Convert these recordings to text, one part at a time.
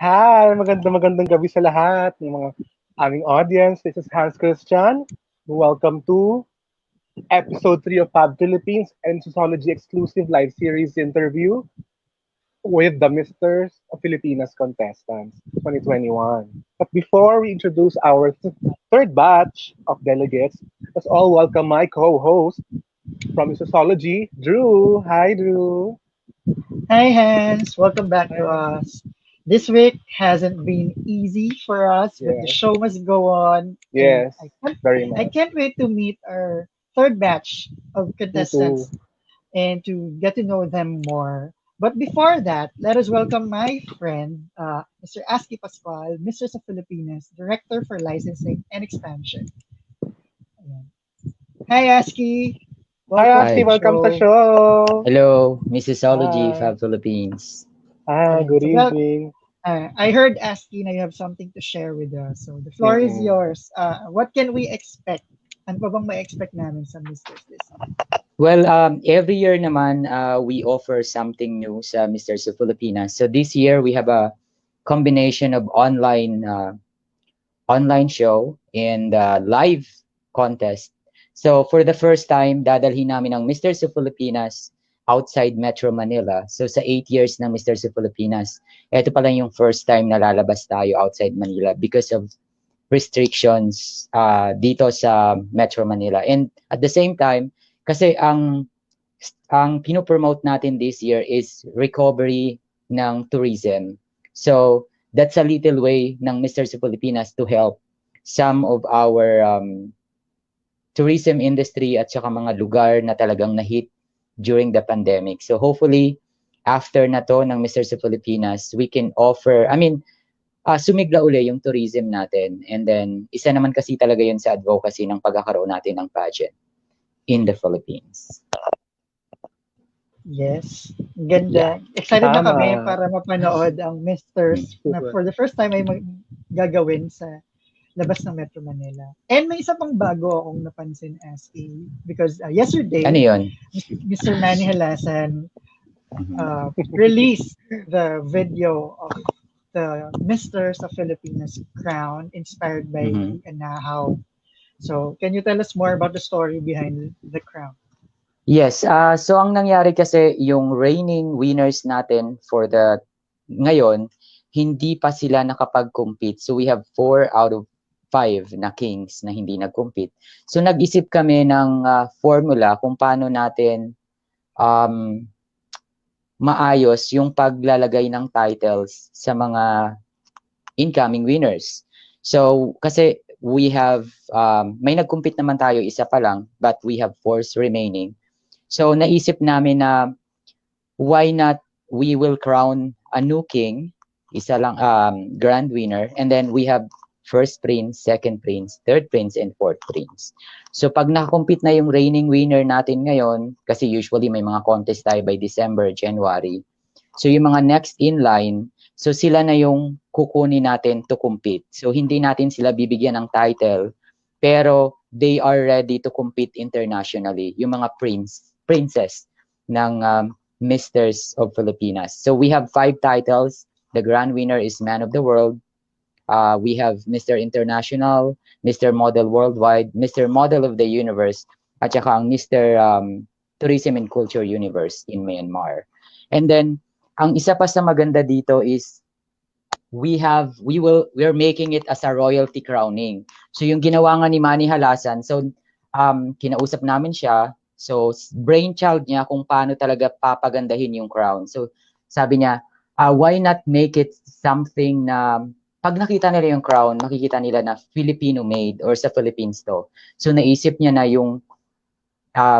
Hi! Magandang gabi sa lahat ng mga aming audience. This is Hans Christian. Welcome to episode 3 of Fab Philippines and Missosology exclusive live series interview with the Misters of Filipinas contestants 2021. But before we introduce our third batch of delegates, let's all welcome my co-host from Missosology, Drew. Hi, Drew. Hi, Hans. Welcome back to Hi. us. This week hasn't been easy for us, but the Yeah. show must go on, and Yes, very I much. can't wait to meet our third batch of Me too. contestants and to get to know them more. But before that, let us welcome my friend, Mr. Aski Pascual, Misters of Filipinas, Director for Licensing and Expansion. Ayan. Hi, Aski. Hi, Welcome to Asti. the Hi. Welcome sa show. show. Hello, Missosology, Hi. Fab Philippines. Hi, Ayan. good So, well, evening. I heard asking na you have something to share with us. So the floor is Mm-mm. yours. What can we expect? Ano pa bang ma-expect namin sa Misters this year? Well, every year naman, we offer something new sa Misters of Filipinas. So this year, we have a combination of online show and live contest. So for the first time, dadalhin namin ang Misters of Filipinas outside Metro Manila. So sa 8 years ng Misters of Filipinas, ito pa lang yung first time na lalabas tayo outside Manila because of restrictions dito sa Metro Manila. And at the same time, kasi ang pinopromote natin this year is recovery ng tourism. So that's a little way ng Mr. Filipinas to help some of our tourism industry at saka mga lugar na talagang na-hit during the pandemic. So hopefully, after na to ng Mr. Filipinas, we can offer, sumigla uli yung tourism natin. And then, isa naman kasi talaga yun sa advocacy ng pagkakaroon natin ng pageant in the Philippines. Yes. Yeah. Ganda. Excited na kami Tama. para mapanood ang Misters na Super. for the first time ay gagawin sa labas ng Metro Manila. And may isa pang bago akong napansin as because yesterday, Ano yun? Mr. Manny Halasan Mhm. released the video of the Misters of Filipinas crown inspired by Mhm. the Anahaw. So, can you tell us more about the story behind the crown? Yes, so ang nangyari kasi yung reigning winners natin for the ngayon, hindi pa sila nakapag-compete. So we have 4 out of 5 na kings na hindi nag-compete. So nag-isip kami ng formula kung paano natin um, maayos yung paglalagay ng titles sa mga incoming winners. So kasi we have may nag-compete naman tayo isa pa lang, but we have 4 remaining. So naisip namin na why not we will crown a new king, isa lang grand winner, and then we have first prince, second prince, third prince, and fourth prince. So pag nakakompete na yung reigning winner natin ngayon, kasi usually may mga contest tayo by December, January. So yung mga next in line, so sila na yung kukunin natin to compete. So hindi natin sila bibigyan ng title, pero they are ready to compete internationally, yung mga princess ng Misters of Filipinas. So we have 5 titles. The grand winner is Man of the World. We have Mr. International, Mr. Model Worldwide, Mr. Model of the Universe, at saka ang Mr. Tourism and Culture Universe in Myanmar. And then, ang isa pa sa maganda dito is we're making it as a royalty crowning. So yung ginawa nga ni Manny Halasan, so kinausap namin siya, so brainchild niya kung paano talaga papagandahin yung crown. So sabi niya, why not make it something na pag nakita nila yung crown, makikita nila na Filipino made or sa Philippines to. So naisip niya na yung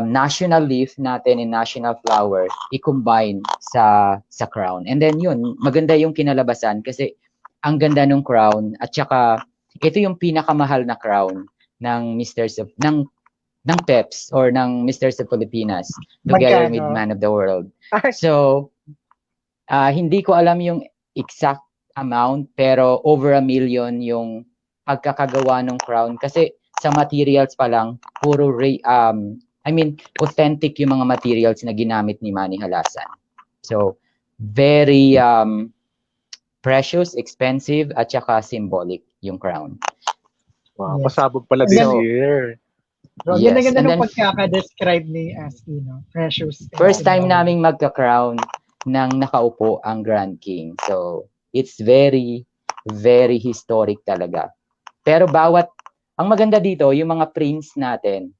national leaf natin and national flower i-combine sa crown. And then yun, maganda yung kinalabasan kasi ang ganda ng crown at saka ito yung pinakamahal na crown ng Misters of ng PEPS or ng Misters of Filipinas together with Magkano? Man of the World. Ay, So, hindi ko alam yung exact amount pero over 1 million yung pagkakagawa ng crown kasi sa materials pa lang puro authentic yung mga materials na ginamit ni Manny Halasan. So, very precious, expensive, at saka symbolic yung crown. Wow, Yes. pasabog pala And this then, So, year. bro, yes. ganda-ganda And nung then, pagkaka-describe ni Aski, no? Precious and first time symbolic. naming magka-crown ng nakaupo ang Grand King. So, it's very, very historic talaga. Pero ang maganda dito, yung mga prince natin,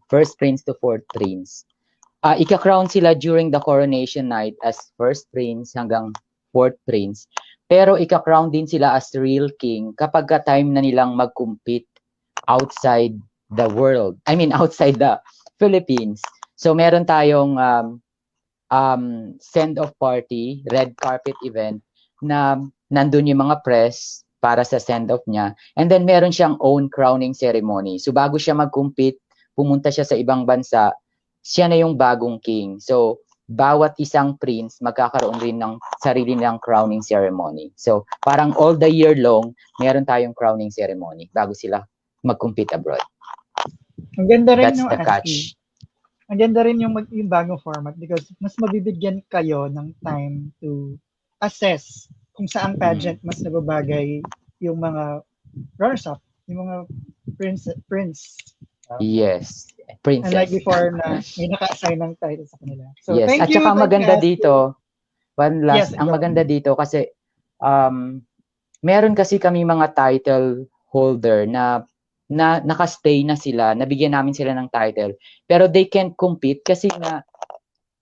first prince to fourth prince, ika-crown sila during the coronation night as first prince hanggang fourth prince. Pero ika-crown din sila as real king kapag time na nilang mag-compete outside the world. I mean, outside the Philippines. So, meron tayong send-off party, red carpet event, na nandun yung mga press para sa send-off niya. And then, meron siyang own crowning ceremony. So, bago siya mag-compete, pumunta siya sa ibang bansa, siya na yung bagong king. So, bawat isang prince magkakaroon rin ng sarili nilang crowning ceremony. So, parang all the year long, meron tayong crowning ceremony bago sila mag-compete abroad. Ang ganda rin That's nung the Aski. catch. Ang ganda rin yung bagong format because mas mabibigyan kayo ng time to assess kung saang pageant mas nababagay yung mga runners-up, yung mga prince. Yes, princess. Unlike before na may naka-assign ng title sa kanila. So, Yes, thank at you. saka maganda Aski. dito, one last, Yes, ang go. maganda dito kasi meron kasi kami mga title holder na nakastay na sila, nabigyan namin sila ng title, pero they can't compete kasi nga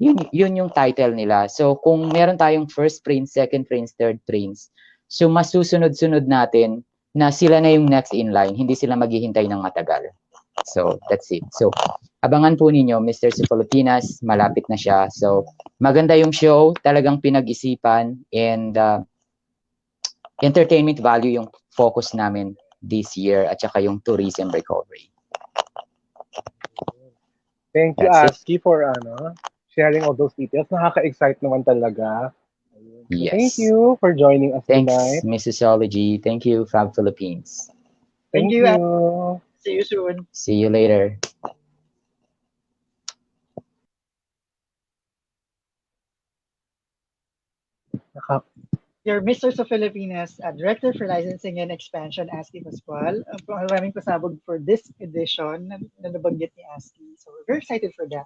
yun yung title nila. So kung meron tayong first prince, second prince, third prince, so mas susunod-sunod natin na sila na yung next in line, hindi sila maghihintay ng matagal. So that's it. So abangan po ninyo, Misters of Filipinas, malapit na siya. So maganda yung show, talagang pinag-isipan, and entertainment value yung focus namin this year at saka yung tourism recovery. Thank you, That's it. Aski, for sharing all those details. Nakaka-excite naman talaga. Ayun. So, thank Yes. you for joining us Thanks, tonight. Missosology. Thank you, Fab Philippines. Thank Thank you. you. See you soon. See you later. Your Misters of Filipinas, Director for Licensing and Expansion, Aski Pascual. Maraming pasabog for this edition na nabanggit ni Aski. So we're very excited for that.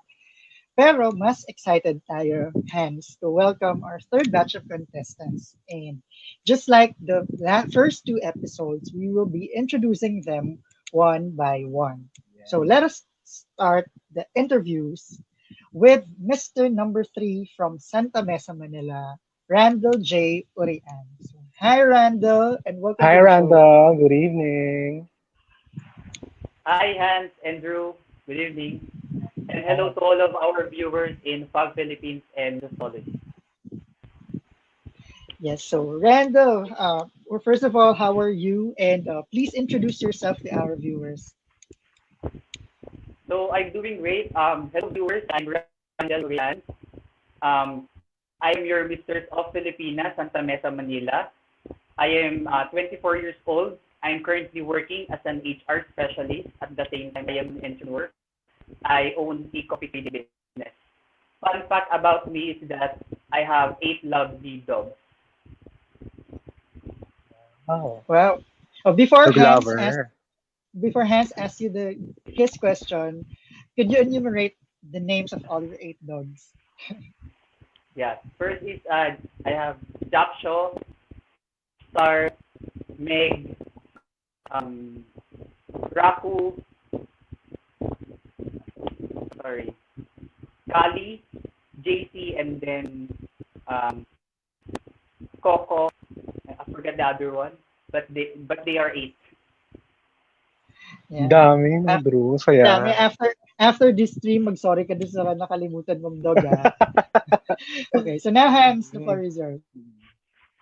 Pero mas excited tayo, hence, to welcome our third batch of contestants. And just like the first two episodes, we will be introducing them one by one. So let us start the interviews with Mr. Number 3 from Santa Mesa, Manila, 𝗪𝗪𝗧𝗖𝗛. So, hi, Randall, and welcome Hi, to the show. Randall. Good evening. Hi, Hans and Drew. Good evening. And hello to all of our viewers in Fab Philippines and Missosology. Yes, so Randall, well, first of all, how are you? And please introduce yourself to our viewers. So I'm doing great. Hello, viewers. I'm Randall Rian. I'm your Misters of Filipinas, Santa Mesa, Manila. I am 24 years old. I'm currently working as an HR specialist. At the same time, I am an entrepreneur. I own a coffee trading business. Fun fact about me is that I have 8 lovely dogs. Oh, Well, before dog Hans asks you his question, could you enumerate the names of all your 8 dogs? Yeah. First is I have Japsho, Star, Meg, Raku, Kali, JC, and then Coco. I forgot the other one, but they are 8. Yeah. Dami, no, Drew. Dami. Saya. After this stream, mag-sorry ka dun sa nakalimutan mong dog, ha? Okay, so now, Hans, the floor is yours.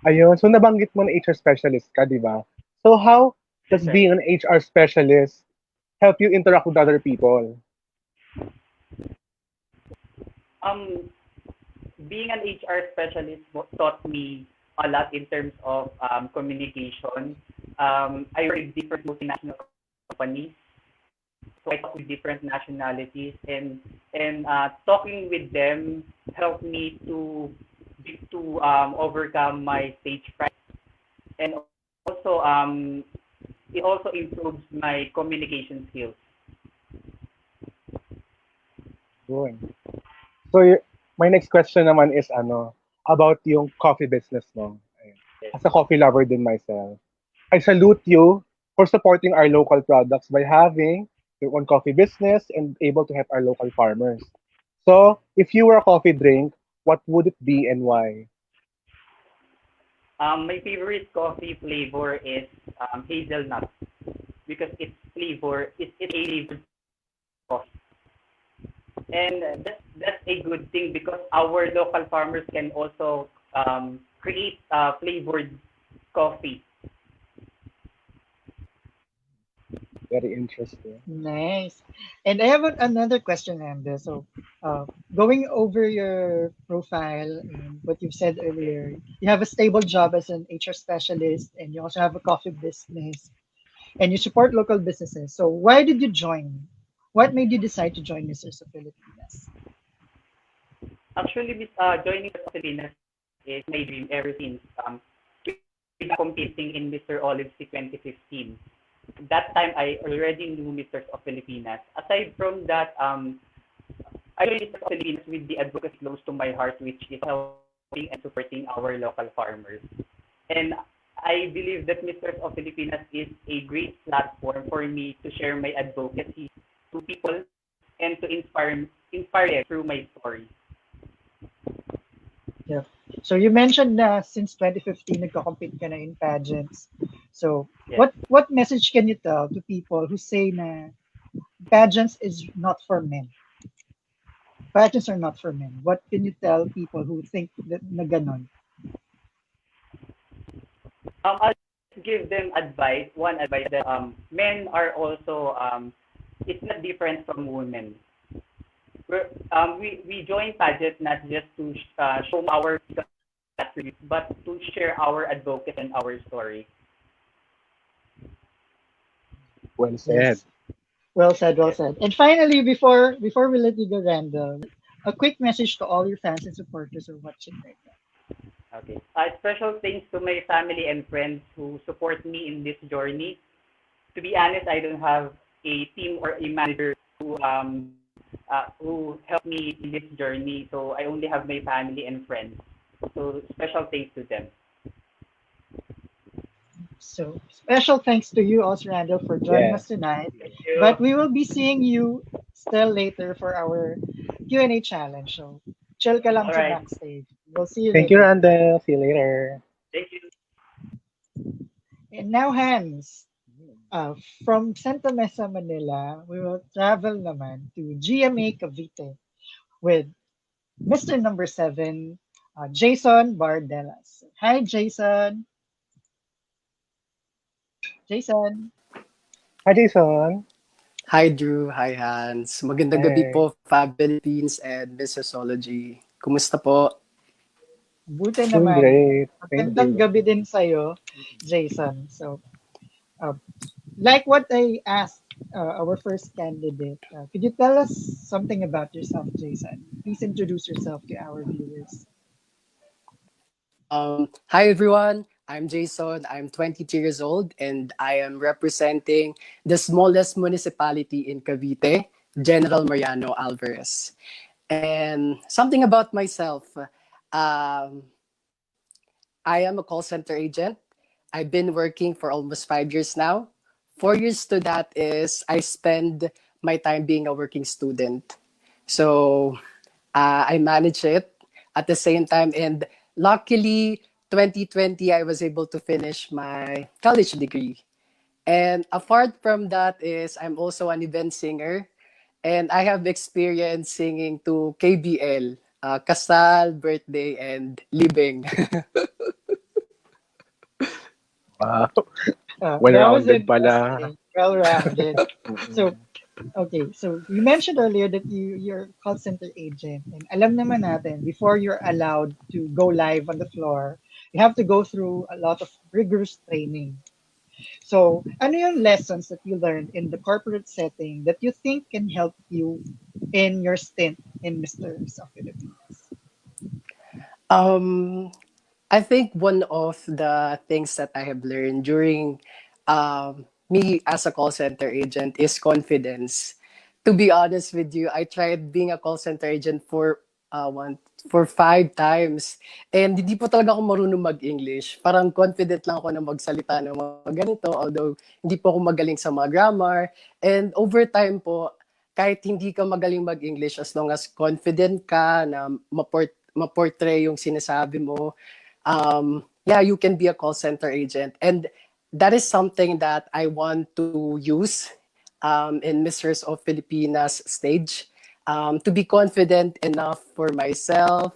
Ayun, so nabanggit mo na HR specialist ka, di ba? So how does Yes, sir. being an HR specialist help you interact with other people? Being an HR specialist taught me a lot in terms of communication. I work with different multinational companies, so I talk with different nationalities, and talking with them helped me to to overcome my stage fright, and also it also improves my communication skills. Yun. So, my next question naman is about yung coffee business mo. Ayun. As a coffee lover din myself, I salute you for supporting our local products by having your own coffee business and able to help our local farmers. So, if you were a coffee drink, what would it be and why? My favorite coffee flavor is hazelnut because its flavor is a flavored coffee. And that's a good thing because our local farmers can also create flavored coffee. Very interesting. Nice. And I have another question, Amber. So, going over your profile and what you've said earlier, you have a stable job as an HR specialist, and you also have a coffee business, and you support local businesses. So, why did you join? What made you decide to join Misters of Filipinas? Actually, joining the Filipinas is my dream ever since competing in Mr. Olive 2015. That time, I already knew Misters of Filipinas. Aside from that, I joined Misters of Filipinas with the advocacy close to my heart, which is helping and supporting our local farmers. And I believe that Misters of Filipinas is a great platform for me to share my advocacy to people and to inspire them through my story. Yeah. So you mentioned na since 2015 nagko-compete ka na in pageants. So Yes. what message can you tell to people who say na pageants is not for men? Pageants are not for men. What can you tell people who think that na ganon? I'll give them advice. One advice that men are also it's not different from women. We join pageant not just to show our attributes, but to share our advocacy and our story. Well said. Yes. Well said, well said. And finally, before we let you go, Randall, a quick message to all your fans and supporters who are watching right now. Okay. Special thanks to my family and friends who support me in this journey. To be honest, I don't have a team or a manager who helped me in this journey. So I only have my family and friends. So special thanks to them. So special thanks to you also, Randall, for joining Yeah. us tonight. Thank you. But we will be seeing you still later for our Q&A challenge. So chill ka lang All sa right. backstage. We'll see you Thank you, later. Randall. See you later. Thank you. And now, Hans, from Santa Mesa, Manila, we will travel naman to GMA Cavite with Mr. Number 7, Jason Bardelas. Hi, Jason. Jason. Hi, Jason. Hi Drew, hi Hans. Magandang gabi Hey. po Fab Philippines and Missosology. Kumusta po? Buti Doing naman. great. Thank Magandang you. gabi din sa'yo, Jason. So, like what I asked our first candidate, could you tell us something about yourself, Jason? Please introduce yourself to our viewers. Hi everyone. I'm Jason. I'm 22 years old and I am representing the smallest municipality in Cavite, General Mariano Alvarez. And something about myself. Um, I am a call center agent. I've been working for almost 5 years now. 4 years to that is I spend my time being a working student. So I manage it at the same time. And luckily, 2020, I was able to finish my college degree. And apart from that is I'm also an event singer. And I have experience singing to KBL, kasal, birthday, and libing. Wow. That was Well-rounded pala. interesting. Well-rounded. So, Mm-mm. okay. So, you mentioned earlier that you're a call center agent. And alam naman natin, before you're allowed to go live on the floor, you have to go through a lot of rigorous training. So, ano yung lessons that you learned in the corporate setting that you think can help you in your stint in Mr. of Philippines? Um, I think one of the things that I have learned during me as a call center agent is confidence. To be honest with you, I tried being a call center agent for one for 5 times. And hindi po talaga ako marunong mag-English. Parang confident lang ako na magsalita ng mga ganito, although hindi po ako magaling sa mga grammar. And over time po, kahit hindi ka magaling mag-English, as long as confident ka na ma-portray yung sinasabi mo, yeah, you can be a call center agent. And that is something that I want to use in Misters of Filipinas stage, to be confident enough for myself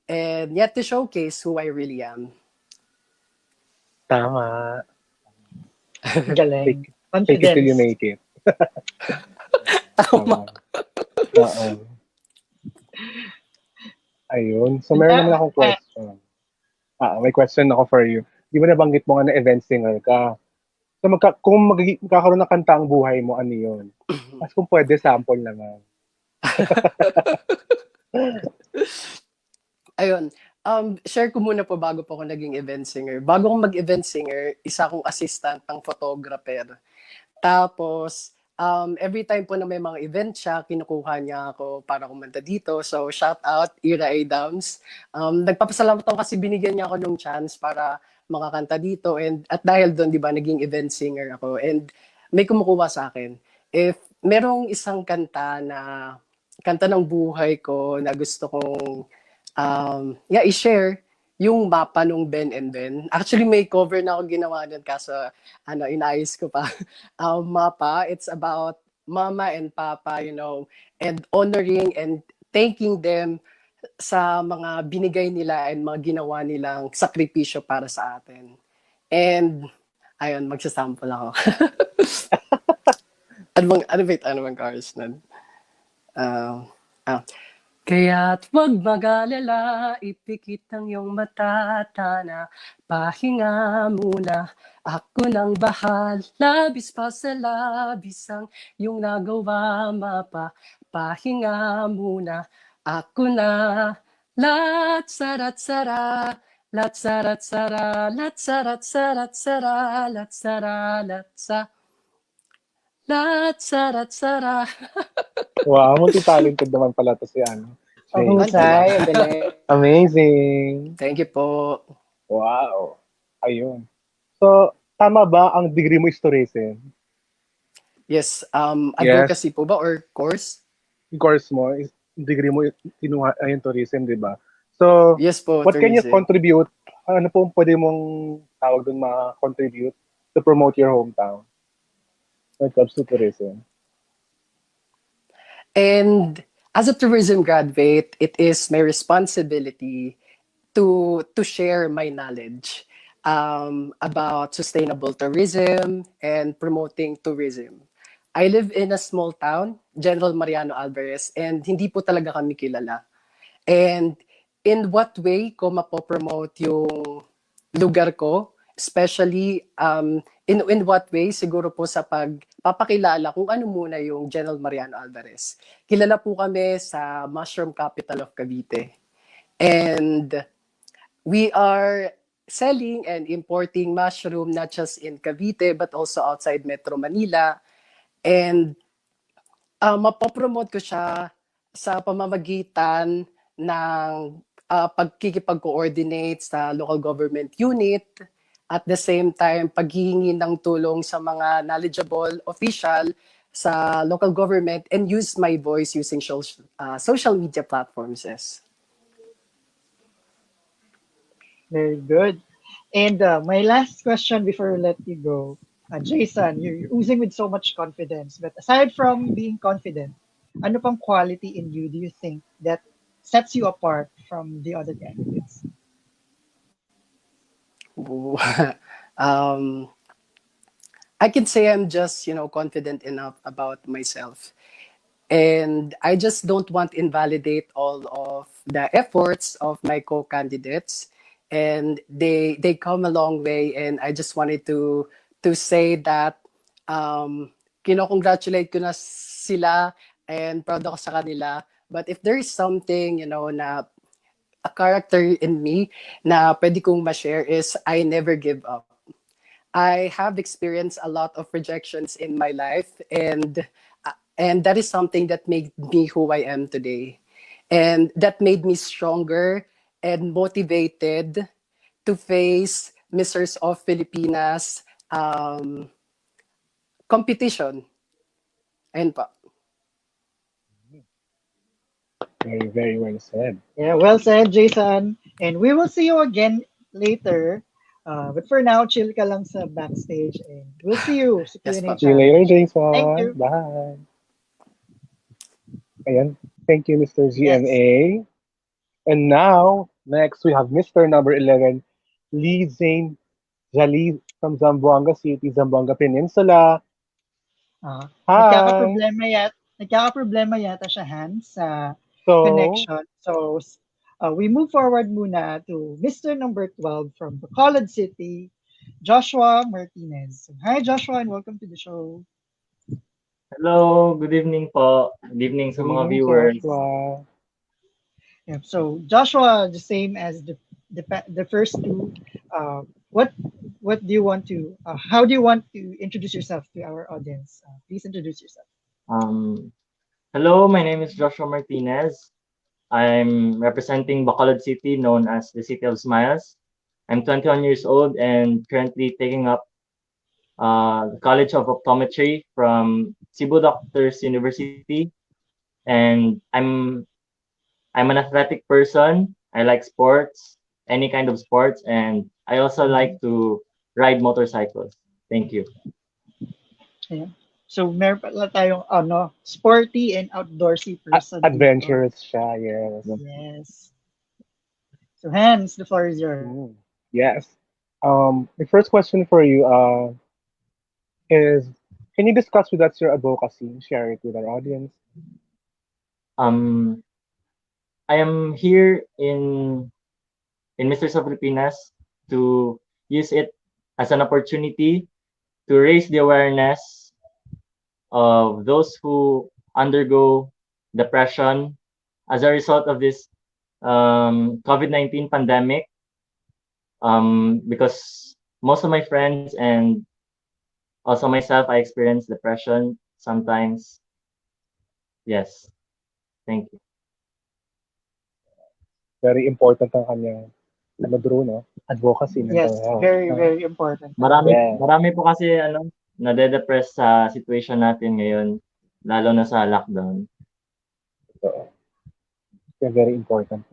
and yet to showcase who I really am. Tama. Galing. Fake, fake it till you Confidence. make it. Tama. Oo. Ayun. So, meron naman akong question. May question ako for you. Di ba nabanggit mo nga na event singer ka? So, kung magkakaroon ng kanta ang buhay mo, ano yun? Mas kung pwede, sample naman. Ayun. Share ko muna po bago po ako naging event singer. Bago ako mag-event singer, isa akong assistant ng photographer. Tapos, every time po na may mga event siya, kinukuha niya ako para kumanta dito. So, shout out, Ira A. Downs. Nagpapasalamat ako kasi binigyan niya ako ng chance para makakanta dito. And at dahil doon, di ba, naging event singer ako. And may kumukuha sa akin. If merong isang kanta ng buhay ko na gusto kong yeah, i-share yung mapa nung Ben and Ben. Actually, may cover na ako ginawa nun kaso inayos ko pa. Mapa, it's about mama and papa, and honoring and thanking them sa mga binigay nila and mga ginawa nilang sakripisyo para sa atin. And, ayun, magsasample ako. Ano bang chorus nun? Uh, ah. Kaya't wag mag-alala, ipikit ang iyong mata, tana, pahinga muna. Ako nang bahal, labis pa sa labis ang iyong nagawa, mapa. Pahinga muna, ako na. Lat-sarat-sara, lat-sarat-sara, lat-sarat-sarat-sara, lat-sara, lat-sa. Lat-sarat-sara. Wow, multi-talented naman pala to si ano. Ang husay. Ang galing. Amazing. Thank you po. Wow. Ayun. So, tama ba ang degree mo is tourism? Yes, Yes. advocacy po ba or course? Yung course mo, degree mo, kinuha ayun tourism, di ba? So, Yes po, what can you tourism. contribute? Ano po pwede mong tawag doon ma-contribute to promote your hometown when it comes to tourism? And as a tourism graduate, it is my responsibility to share my knowledge about sustainable tourism and promoting tourism. I live in a small town, General Mariano Alvarez, and hindi po talaga kami kilala. And in what way ko mapopromote yung lugar ko, especially in what way, siguro po sa pagpapakilala kung ano muna yung General Mariano Alvarez. Kilala po kami sa mushroom capital of Cavite. And we are selling and importing mushroom not just in Cavite but also outside Metro Manila. And mapopromote ko siya sa pamamagitan ng pagkikipag-coordinate sa local government unit, at the same time, paghihingi ng tulong sa mga knowledgeable official sa local government and use my voice using social media platforms. Yes. Very good. And my last question before we let you go. Jason, you're oozing with so much confidence. But aside from being confident, ano pang quality in you do you think that sets you apart from the other candidates? I can say I'm just, confident enough about myself. And I just don't want to invalidate all of the efforts of my co-candidates. And they come a long way. And I just wanted to say that congratulate ko na sila and proud ako sa kanila. But if there is something, na a character in me na pwede kong ma-share is I never give up. I have experienced a lot of rejections in my life, and that is something that made me who I am today. And that made me stronger and motivated to face Misters of Filipinas competition. Ayun pa. Very, very well said. Yeah, well said, Jason. And we will see you again later. But for now, chill ka lang sa backstage and we'll see you sa Yes Q&A pa. See you later, challenge. Thank Jason. you. Bye. Ayan. Thank you, Mr. Yes. GMA. And now, next we have Mr. number 11, Lee Zane Jali from Zamboanga City, Zamboanga Peninsula. Uh, Hi. nagkakaproblema yata siya, Hans, sa So, connection. So, we move forward muna to Mr. number 12 from Bacolod City, Joshua Martinez. So, hi, Joshua, and welcome to the show. Hello, good evening po. Good evening sa good mga evening, viewers. Joshua. Yeah, so, Joshua, the same as the first two. Uh, what what do you want to? How do you want to introduce yourself to our audience? Please introduce yourself. Um, Hello, my name is Joshua Martinez. I'm representing Bacolod City, known as the City of Smiles. I'm 21 years old and currently taking up the College of Optometry from Cebu Doctors University. And I'm an athletic person. I like sports, any kind of sports, and I also like to ride motorcycles. Thank you. Yeah. So, meron pala tayong sporty and outdoorsy person dito. Adventurous siya, yes. Yes. So, Hans, the floor is yours. Mm, yes. The first question for you is, can you discuss with us your advocacy? Share it with our audience. Um, I am here in Misters of Filipinas to use it as an opportunity to raise the awareness of those who undergo depression as a result of this COVID-19 pandemic. Because most of my friends and also myself, I experience depression sometimes. Yes, thank you. Very important ang kanyang, Drew, no? Advocacy, mental Yes, health. very, No? very important Marami talaga. Yeah. marami po kasi nade-depress sa situation natin ngayon, lalo na sa lockdown. So, they're very important.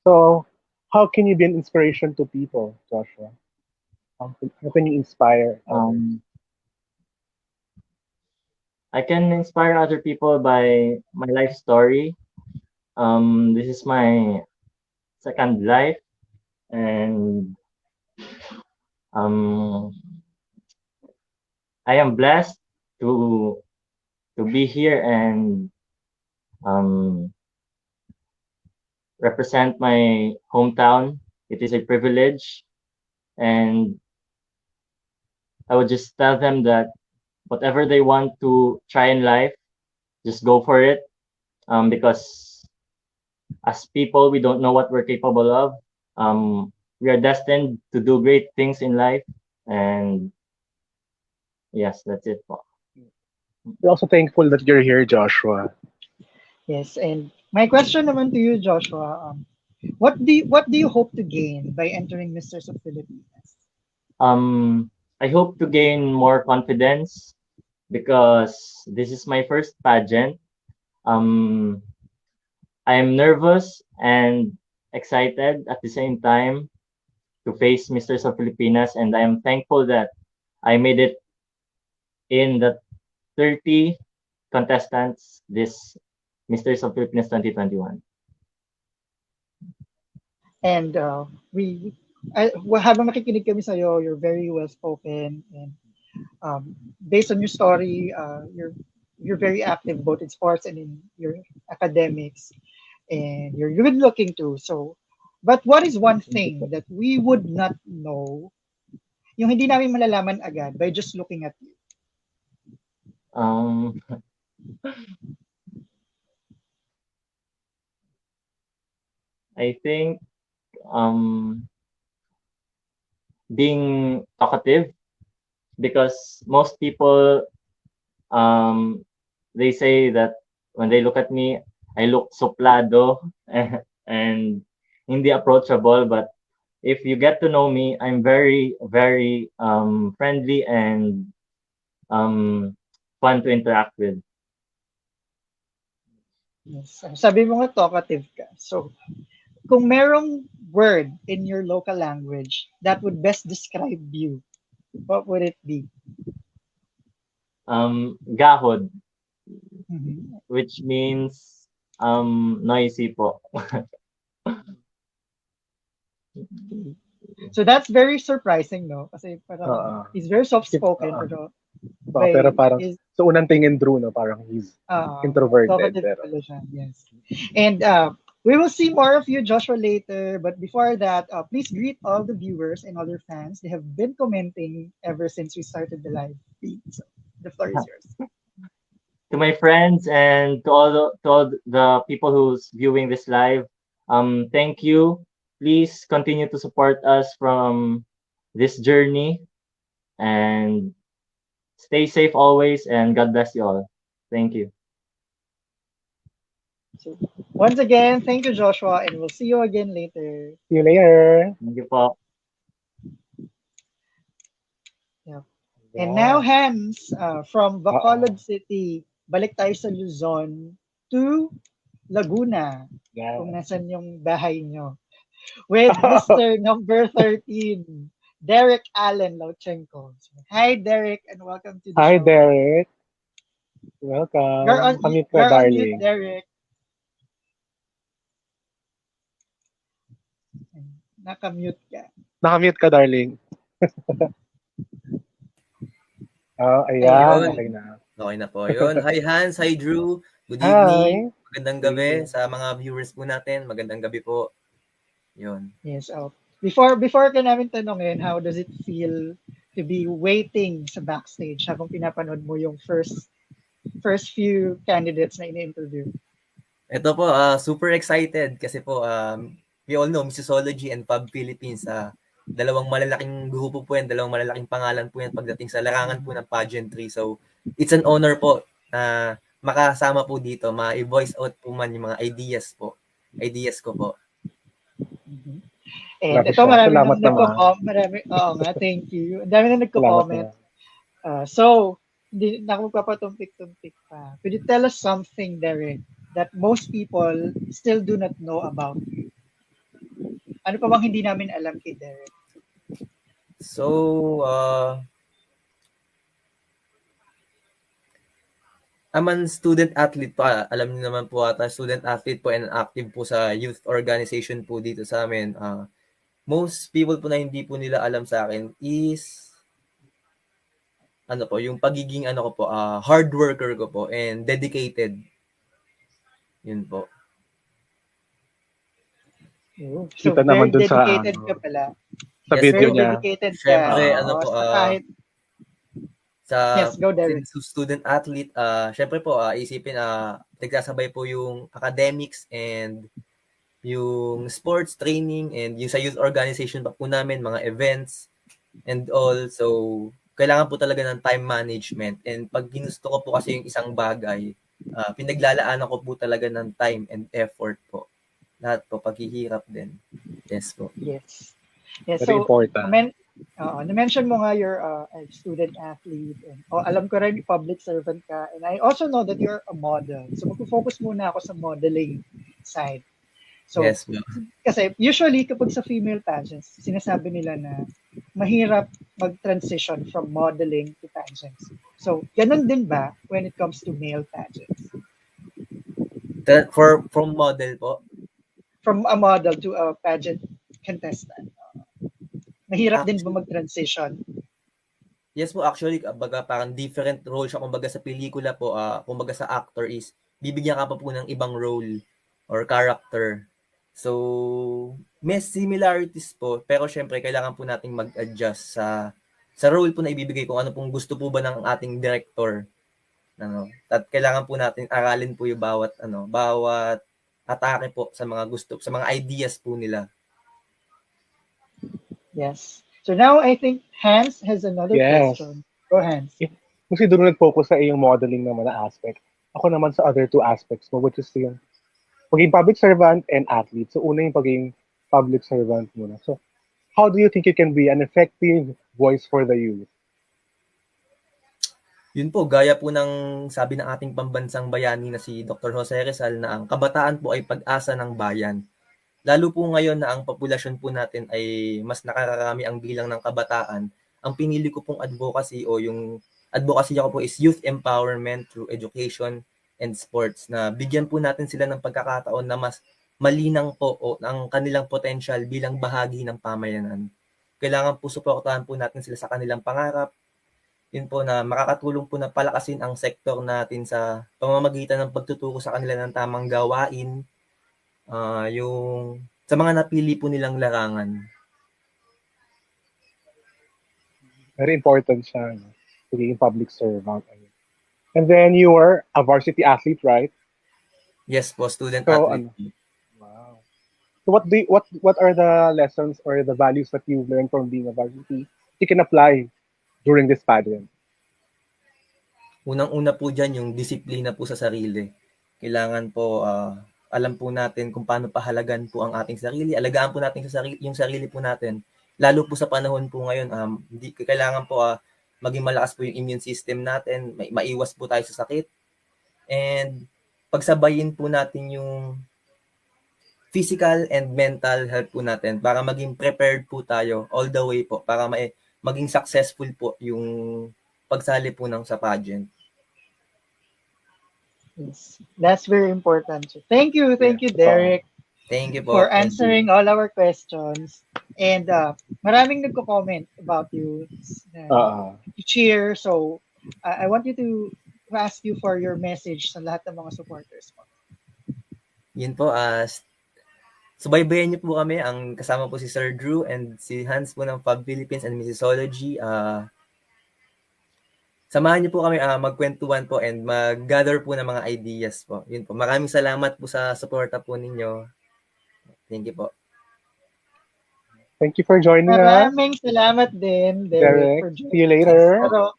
So, how can you be an inspiration to people, Joshua? How can you inspire others? I can inspire other people by my life story. This is my second life, and um, I am blessed to be here and um, represent my hometown. It is a privilege, and I would just tell them that whatever they want to try in life, just go for it. Because as people, we don't know what we're capable of. We are destined to do great things in life, and yes, that's it. We're also thankful that you're here, Joshua. Yes, and my question naman to you, Joshua, what do you hope to gain by entering Misters of Filipinas? I hope to gain more confidence because this is my first pageant. Um, I am nervous and excited at the same time to face Misters of Filipinas, and I am thankful that I made it in the 30 contestants this Misters of Filipinas 2021. And well, habang makikinig kami sa'yo, you're very well spoken, and based on your story, you're very active both in sports and in your academics, and you're good looking too. So, but what is one thing that we would not know, yung hindi namin malalaman agad by just looking at you? Um, I think um, being talkative, because most people they say that when they look at me, I look soplado and hindi approachable. But if you get to know me, I'm very, very friendly and um, fun to interact with. Yes. Sabi mo nga talkative ka. So, kung merong word in your local language that would best describe you, what would it be? Gahod, Mhm. which means noisy po. So that's very surprising, no? Kasi parang Oo. he's very soft-spoken, Oo. pero Oo, pero by parang his sa unang tingin, Drew, no, parang he's introverted. talkative Pero pala siya. Yes. And we will see more of you, Joshua, later. But before that, please greet all the viewers and other fans. They have been commenting ever since we started the live feed. So the floor is yours. To my friends and to all the people who's viewing this live, thank you. Please continue to support us from this journey and stay safe always, and God bless you all. Thank you. So once again, thank you, Joshua, and we'll see you again later. see you later. Thank you po. Yeah. And now, Hans, from Bacolod Oo. City, balik tayo sa Luzon to Laguna, Yeah. kung nasan yung bahay nyo. With Mr. number 13, Derek Allen Lochenkos. Hi, Derek, and welcome to the Hi, show. Derek. You're Welcome. on, Kamit ka, you're on mute, darling. Derek. Nakamute ka. Nakamute ka, darling. Oh, ayan. Ayun. Okay na. Okay na po yun. Hi Hans, hi Drew. Good Hi. evening. Magandang Good gabi evening. sa mga viewers po natin. Magandang gabi po. Yun. Yes. Before ka namin tanongin, how does it feel to be waiting sa backstage habang pinapanood mo yung first few candidates na ini-interview? Ito po, super excited kasi po, we all know, Missosology and Fab Philippines, dalawang malalaking grupo po yan, dalawang malalaking pangalan po yan pagdating sa larangan po ng pageantry. So, it's an honor po na makasama po dito, ma-voice out po man yung mga ideas ko po. Mm-hmm. And Grabe ito, siya. marami Salamat nang naman. oo nga, thank you. Ang dami na Salamat nagko-comment. naman. So, hindi na ako magpapatumpik-tumpik pa. Could you tell us something, Derek, that most people still do not know about you? Ano pa bang hindi namin alam kay Derek? So, I'm a student athlete pa. Alam niyo naman po ata, student athlete po and active po sa youth organization po dito sa amin. Most people po na hindi po nila alam sa akin is ano po, yung pagiging ano ko po, hard worker ko po and dedicated. Yun po. So, Kita very naman dun sa, dedicated ka pala. sa Yes, video Very niya. dedicated ka. Syempre, ano Oo, po, sa kahit, sa yes, go Derek. student athlete, syempre po, isipin, nagsasabay po yung academics and yung sports training and yung sa youth organization pa po namin, mga events and all. So, kailangan po talaga ng time management. And pag ginusto ko po kasi yung isang bagay, pinaglalaanan ko po talaga ng time and effort po. Lahat po, paghihirap din. Yes po. Yes. Yes, Very so, important. na-mention mo nga you're a student athlete. And, alam ko rin, public servant ka. And I also know that you're a model. So, mag-focus muna ako sa modeling side. So, Yes po. kasi usually kapag sa female pageants, sinasabi nila na mahirap mag-transition from modeling to pageants. So, ganun din ba when it comes to male pageants? From model po? From a model to a pageant contestant. Mahirap din ba mag-transition? Yes po, actually, baga parang different role siya. Kumbaga sa pelikula po, kumbaga sa actor is, bibigyan ka pa po ng ibang role or character. So, may similarities po, pero syempre, kailangan po nating mag-adjust sa role po na ibibigay kung ano pong gusto po ba ng ating director. At kailangan po natin aralin po yung bawat atake po sa mga gusto, sa mga ideas po nila. Yes. So now I think Hans has another Yes. question. Go, Hans. Kasi doon nag-focus sa iyong modeling naman na aspect. Ako naman sa other two aspects mo, which is yung pagiging public servant and athlete. So una yung pagiging public servant muna. So how do you think you can be an effective voice for the youth? Yun po, gaya po ng sabi ng ating pambansang bayani na si Dr. Jose Rizal na ang kabataan po ay pag-asa ng bayan. Lalo po ngayon na ang populasyon po natin ay mas nakararami ang bilang ng kabataan, ang pinili ko pong advocacy o yung advocacy ko po is youth empowerment through education and sports, na bigyan po natin sila ng pagkakataon na mas malinang po o ang kanilang potential bilang bahagi ng pamayanan. Kailangan po suportahan po natin sila sa kanilang pangarap. Yun po na makakatulong po na palakasin ang sektor natin sa pamamagitan ng pagtuturo sa kanila ng tamang gawain, yung sa mga napili po nilang larangan. Very important siya, no? Pagiging public servant. And then you were a varsity athlete, right? Yes po, student So, athlete. Wow. So what are the lessons or the values that you've learned from being a varsity you can apply during this pageant? Unang-una po dyan yung disiplina po sa sarili. Kailangan po alam po natin kung paano pahalagan po ang ating sarili. Alagaan po natin yung sarili po natin. Lalo po sa panahon po ngayon, kailangan po maging malakas po yung immune system natin, maiwas po tayo sa sakit. And pagsabayin po natin yung physical and mental health po natin para maging prepared po tayo all the way po, para maging successful po yung pagsali po sa pageant. Yes, that's very important. So thank you, Derek. Thank you po. For answering all our questions. And maraming nagko-comment about you to cheer. So I want you to ask you for your message sa lahat ng mga supporters mo. Yun po, subaybayan niyo po kami. Ang kasama po si Sir Drew and si Hans po ng Fab Philippines and Missosology. Samahan niyo po kami magkwentuhan po and mag-gather po ng mga ideas po. Yun po. Maraming salamat po sa suporta po ninyo. Thank you po. Thank you for joining us. Maraming salamat din, Derek, for joining See you later. Pero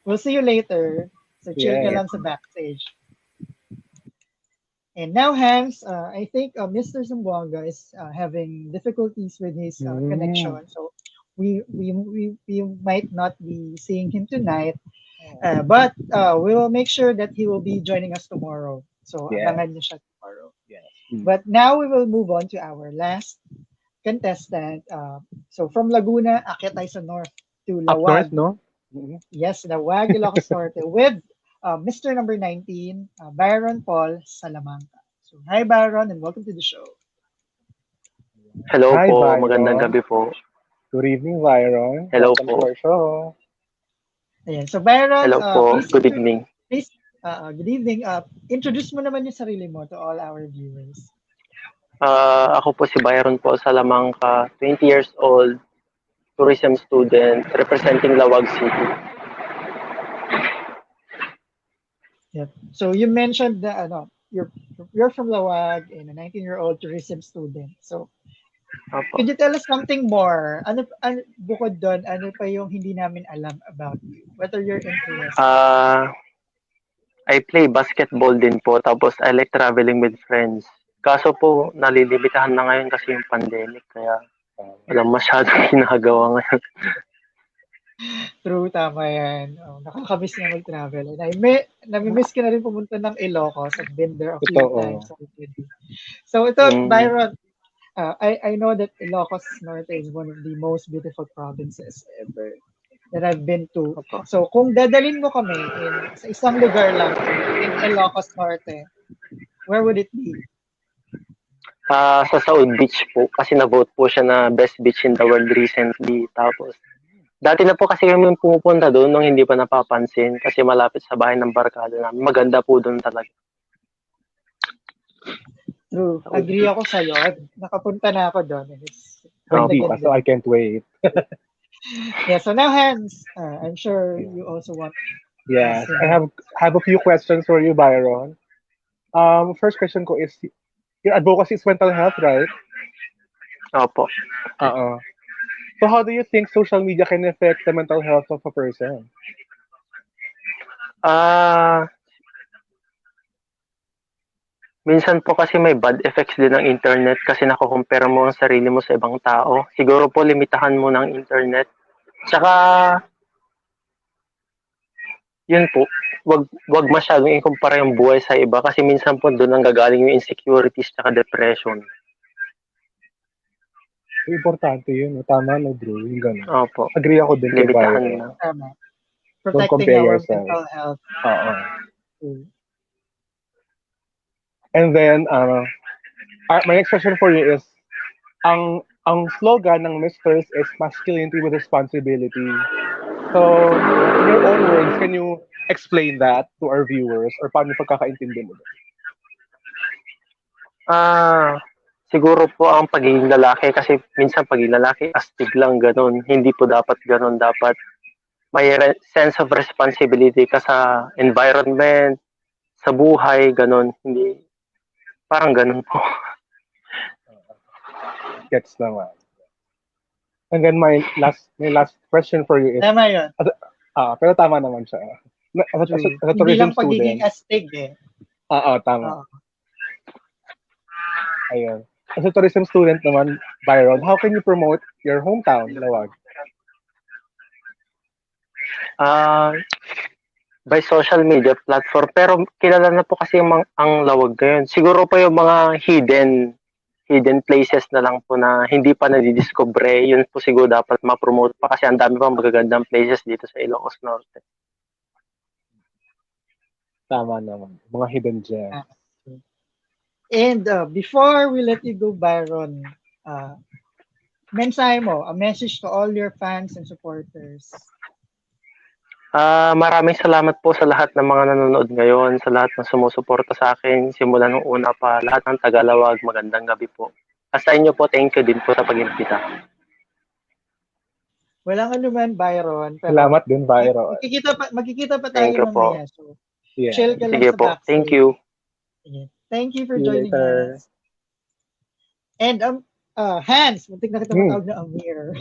we'll see you later. So chill ka lang sa backstage. And now, Hans, I think Mr. Zamboanga is having difficulties with his connection. So we might not be seeing him tonight. But we will make sure that he will be joining us tomorrow. So abangan niyo siya tomorrow. Yes. But now we will move on to our last contestant. So from Laguna, akyat tayo sa north to Up Laoag. north, no? Yes, Laoag, Ilocos Norte with Mr. number 19, Byron Paul Salamanca. So hi Byron and welcome to the show. Hello Hi, po, Byron. magandang gabi po. Good evening, Byron. Hello Welcome po. to our show. Ayan. So Byron, Hello po, good evening. Please, good evening. Introduce mo naman yung sarili mo to all our viewers. Ako po si Byron po Salamanca, 20 years old, tourism student, representing Laoag City. Yep. So you mentioned that you're from Laoag and a 19-year-old tourism student. So could you tell us something more? Ano bukod doon, ano pa yung hindi namin alam about you? What are your interests? I play basketball din po, tapos I like traveling with friends. Kaso po, nalilimitahan na ngayon kasi yung pandemic, kaya walang masyadong ginagawa ngayon. True, tama yan. Nakakamiss nga mag-travel. Nami-miss ka na rin pumunta ng Ilocos. I've been there a few times already. So ito, Byron, I know that Ilocos Norte is one of the most beautiful provinces ever that I've been to. So kung dadalhin mo kami sa isang lugar lang in Ilocos Norte, where would it be? Sa Saud Beach po, kasi na-vote po siya na best beach in the world recently. Tapos, dati na po kasi kami pumupunta doon nung hindi pa napapansin kasi malapit sa bahay ng barkada namin. Maganda po doon talaga. True. Agree ako sa'yo. Nakapunta na ako doon. So I can't wait. Yeah, so now Hans, I'm sure you also want. Yes, I have a few questions for you, Byron. First question ko is, your advocacy is mental health, right? Opo. So how do you think social media can affect the mental health of a person? Ah, minsan po kasi may bad effects din ng internet kasi nakukumpara mo ang sarili mo sa ibang tao. Siguro po limitahan mo ng internet. Tsaka, yun po, wag masyadong ikumpara yung buhay sa iba kasi minsan po doon ang gagaling yung insecurities tsaka depression. Importante yun. Tama no, Drew. Yung ganun. Opo, Agree ako din kay limitahan Byron. na. Tama. Don't Protecting compare our yourself. mental health. Oo. Mm. And then, my next question for you is, ang slogan ng Misters is masculinity with responsibility. So, in your own words, can you explain that to our viewers or paano pagkakaintindi mo? Siguro po ang pagiging lalaki kasi minsan pagiging lalaki astig lang ganun. Hindi po dapat ganun. Dapat may sense of responsibility ka sa environment, sa buhay, ganun. Hindi, parang ganun po. Gets naman. And then my last question for you is, Tama yun. pero tama naman siya. As a Hindi tourism lang pagiging student. astig eh. Tama. Oo. Ayun. As a tourism student naman, Byron, how can you promote your hometown, Laoag? By social media platform. Pero kilala na po kasi ang Laoag ngayon. Siguro pa yung mga hidden places na lang po na hindi pa nadidiscover. Yun po siguro dapat ma-promote pa kasi ang dami pa magagandang places dito sa Ilocos Norte. Tama naman. Mga hidden gems. And before we let you go, Byron, mensahe mo, a message to all your fans and supporters. Maraming salamat po sa lahat ng mga nanonood ngayon, sa lahat ng sumusuporta sa akin, simula nung una pa, lahat ng taga-Laoag, magandang gabi po. At sa inyo po, thank you din po sa pag-imbita. Walang anuman, Byron. Pero Salamat din, Byron. magkikita pa Thank tayo you po. mamaya. So, Yeah. chill ka lang Sige sa po, backstage. thank you. Sige. Thank you for See you joining later. us. And Hans, muntik na kita matawag na Amir.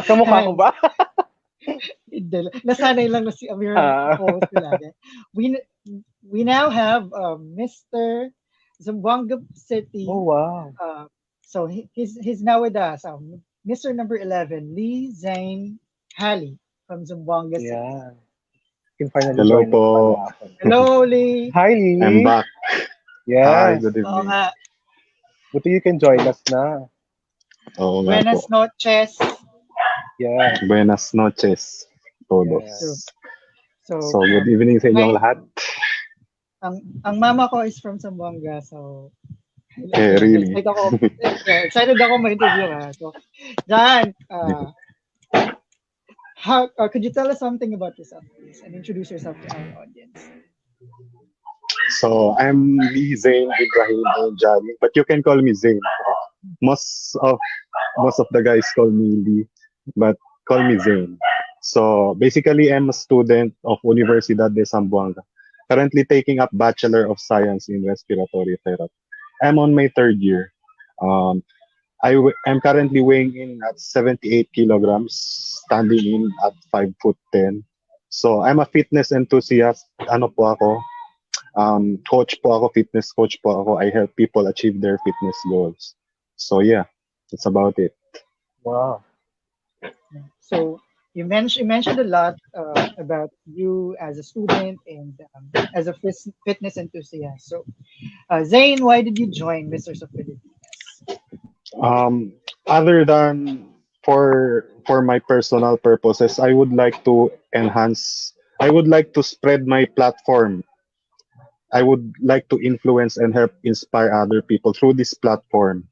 Kamukha ko ba? Hindi. Nasanay lang na si Amir host lagi. We now have Mr. Zamboanga City. Oh, wow. So he's now with us. Mr. number 11, 𝗪𝗔𝗧𝗖𝗛 from Zamboanga City. Yeah. You can finally Hello join us po. pala. Hello, Lee. Hi, Lee. I'm back. Hi, Yes. good Oo evening. nga. Buti you can join us na. Oo nga po. Buenas noches. Yeah. Buenas noches, todos. Yes. So, good evening sa inyong lahat. Ang mama ko is from Zamboanga, so Really? excited ako ma-interview ka. So, John, could you tell us something about yourself, please, and introduce yourself to our audience? So, I'm Lee Zain Ibrahim Al-Jali, but you can call me Zain. Most of the guys call me Lee, but call me Zain. So, basically, I'm a student of Universidad de Zamboanga, currently taking up Bachelor of Science in Respiratory Therapy. I'm on my third year. I'm currently weighing in at 78 kilograms, standing in at 5'10". So I'm a fitness enthusiast. Ano po ako? Coach po ako, fitness coach po ako. I help people achieve their fitness goals. So yeah, that's about it. Wow. So you mentioned a lot about you as a student and as a fitness enthusiast. So Zain, why did you join Misters of Filipinas? Other than for my personal purposes, I would like to spread my platform. I would like to influence and help inspire other people through this platform,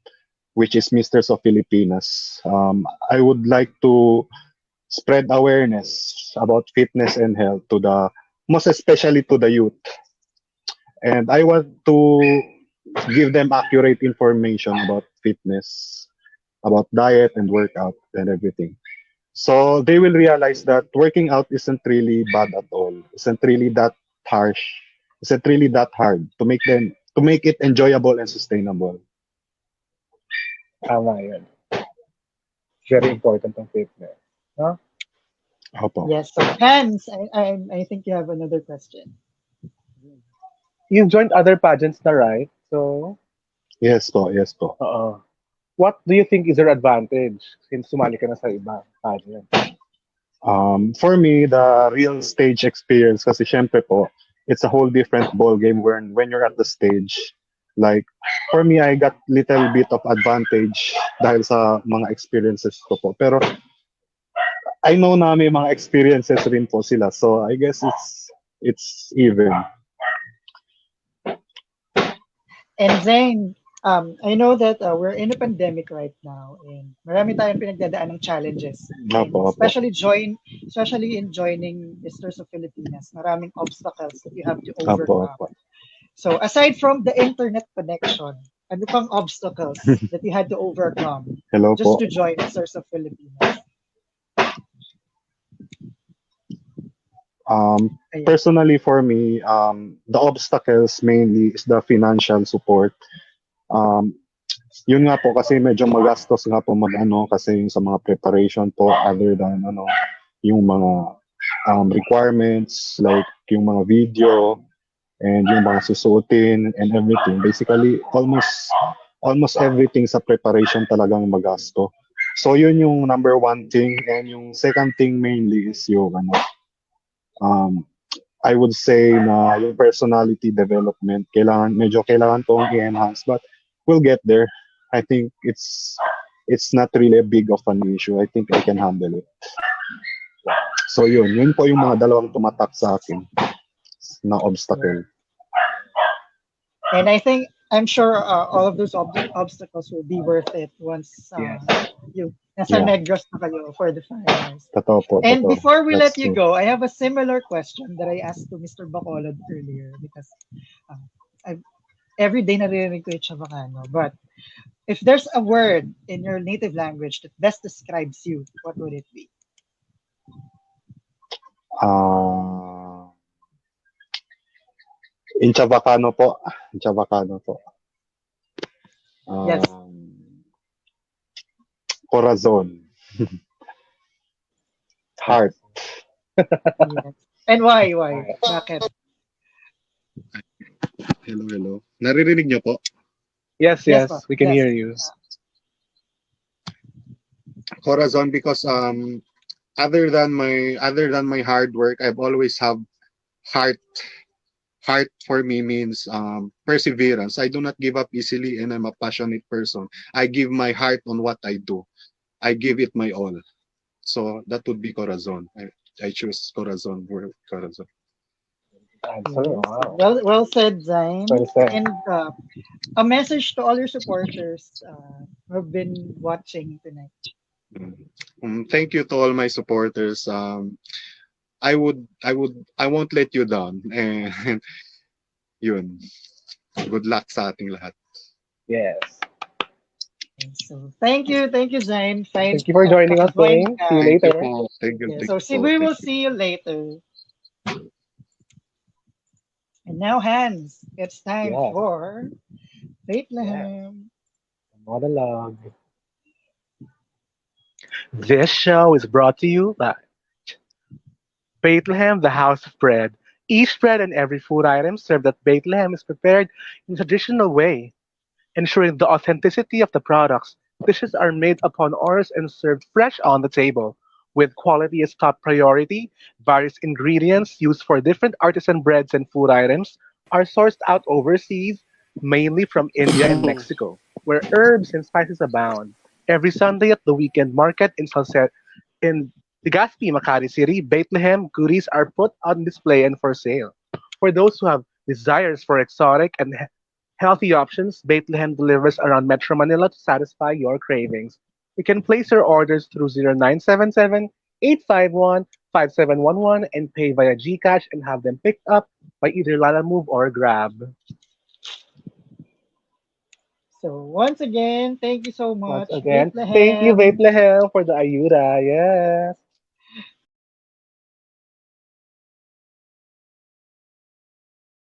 which is Misters of Filipinas. I would like to spread awareness about fitness and health most especially to the youth. And I want to give them accurate information about fitness, about diet and workout and everything. So they will realize that working out isn't really bad at all. Isn't really that harsh. Isn't really that hard to make them to make it enjoyable and sustainable. Tama yun. Very important ang fitness. No? Opo. Yes. So Hans, I think you have another question. You've joined other pageants na, right? So, Yes po, yes po. what do you think is your advantage since sumali ka na sa iba pageant? For me, the real stage experience, kasi syempre po, it's a whole different ball game when you're at the stage. Like, for me, I got little bit of advantage dahil sa mga experiences ko po. Pero, I know na may mga experiences rin po sila. So, I guess it's even. And Zane, I know that we're in a pandemic right now and marami tayong pinagdadaan ng challenges. And Opo. especially in joining Misters of Filipinas, maraming obstacles that you have to overcome. Opo. So aside from the internet connection, ano pang obstacles that you had to overcome Hello just po. to join Misters of Filipinas? Personally for me, the obstacles mainly is the financial support. Yun nga po kasi medyo magastos nga po mag-ano kasi yung sa mga preparation po other than yung mga requirements like yung mga video and yung mga susuotin and everything. Basically, almost everything sa preparation talagang magasto. So yun yung number one thing, and yung second thing mainly is yung I would say na yung personality development medyo kailangan tong i-enhance, but we'll get there. I think it's not really a big of an issue. I think I can handle it. So yun po yung mga dalawang tumatak sa akin na obstacle. And I'm sure all of those obstacles will be worth it once you nasa Negros na kayo for the finals. Totoo po. And before we That's let you true. go, I have a similar question that I asked to Mr. Bacolod earlier because every day naririnig ko yung Chavacano. But if there's a word in your native language that best describes you, what would it be? In Chavacano po. Yes. Corazon. Heart. Yes. And why? Bakit? Hello. Naririnig niyo po? Yes, Yes, we can yes. hear you. Corazon because other than my hard work, I've always have heart. Heart for me means perseverance. I do not give up easily, and I'm a passionate person. I give my heart on what I do. I give it my all. So that would be Corazon. I choose Corazon. Corazon. Answer. Wow. Well said, Zain. Well said. And a message to all your supporters who have been watching tonight. Thank you to all my supporters. I won't let you down. And yun. Good luck sa ating lahat. Yes. So thank you, Zain. Thank you for joining us, Wayne. See you later. Thank you. So we will see you later. And now, Hans, it's time for Bethlehem. Monologue. This show is brought to you by Bethlehem, the house of bread. Each bread and every food item served at Bethlehem is prepared in a traditional way, ensuring the authenticity of the products. Dishes are made upon orders and served fresh on the table. With quality as top priority, various ingredients used for different artisan breads and food items are sourced out overseas, mainly from India and Mexico, where herbs and spices abound. Every Sunday at the weekend market in Legazpi, Makati City, Bethlehem goodies are put on display and for sale. For those who have desires for exotic and healthy options, Bethlehem delivers around Metro Manila to satisfy your cravings. You can place your orders through 0977-851-5711 and pay via GCash and have them picked up by either Lalamove or Grab. So once again, thank you so much. Once again, Bethlehem. thank you, Bethlehem, for the ayuda. Yes.